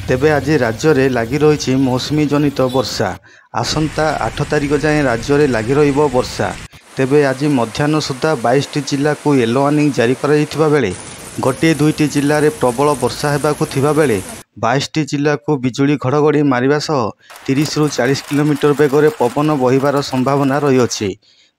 तेबे आज राज्य में लगी रही मौसुमी जनित वर्षा। आसंता 8 तारिख जाए राज्य में लगी रहिबो वर्षा। तेबे आज मध्याह्न सुधा 22टी जिला को येलो वार्निंग जारी करा बेले गोटे दुईटी जिले में प्रबल वर्षा होगाकू थिबा बेले 22टी जिला को बिजुली घड़घड़ी मारिबा सह 30 ରୁ 40 किलोमीटर बेगर पवन बहिबार संभावना रही।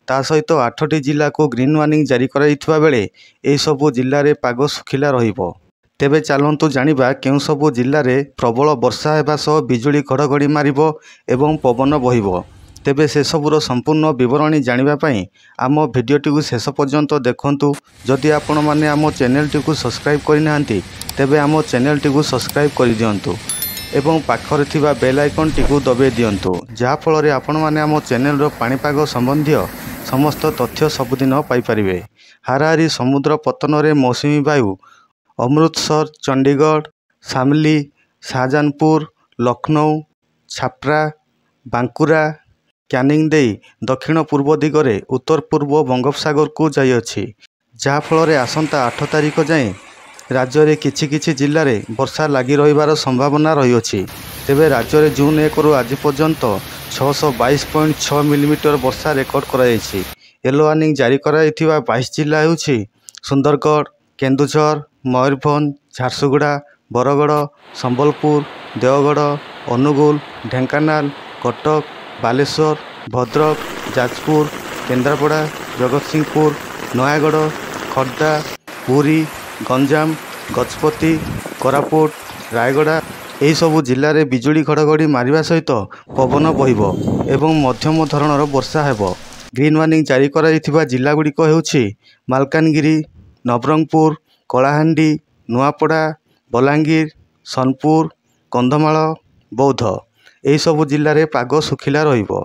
ता सहित 8टी जिला को ग्रीन वार्निंग जारी करा बेले यह सबू जिले में पाग सुखिला रहिबो। तेबे चलतु जानिबा केउं सबू जिले में प्रबल वर्षा होगा सह बिजुली घड़घड़ी मारिबो एवं पवन बहिबो। तेबे से सबूर संपूर्ण विवरणी जानिबा आम भिडियोटी को शेष पर्यंत देखंतु। जदि आपण माने आम चैनल को सब्सक्राइब करना तेबे आम चैनल को सब्सक्राइब कर दियंतु एवं पाखरे थिबा बेल आइकन टी दबाई दियंतु, जहा फल आपण माने आम चैनल पाणीपाग संबंधी समस्त तथ्य सबुदिन पाइपारिबे। हाराहारी समुद्र पतन रे मौसुमी वायु अमृतसर, चंडीगढ़, शामली, शाहजहानपुर, लखनऊ, छाप्रा, बांकुरा, क्यानिंग दे दक्षिण पूर्व दिगरे उत्तर पूर्व बंगोपसागर को जाइए, जहा फल आसंता 8 तारिख जाए राज्य में किछि जिले में वर्षा लगी रहिबार संभावना रही। तेबे राज्य में जून 1 रु आज पर्यंत 622.6 मिलीमीटर वर्षा रेकर्ड कराଯାଇଛି। येलो वार्निंग जारी कराइथिबा 22 जिला हेउछि सुंदरगढ़, केन्दुझर, मयूरभंज, झारसुगुड़ा, बरगड़, संबलपुर, देवगढ़, अनुगुल, ढेंकानाल, कटक, बालेश्वर, भद्रक, जाजपुर, केन्द्रापड़ा, जगतसिंहपुर, नयागढ़, खर्दा, पुरी, गंजाम, गजपति, कोरापुट, रायगड़ा यही सबू जिले में बिजुली घड़घड़ी मारिबा सहित पवन बहिबो एवं मध्यम धरणर वर्षा हेबो। ग्रीन वार्निंग जारी कराइथिबा जिला गुड़िक हेउछि मालकानगिरी, नवरंगपुर, कलाहांडी, नुआपड़ा, बलांगीर, सोनपुर, कंधमाल, बौद्ध यही सबू जिले में पाग सुखिला रहिबो।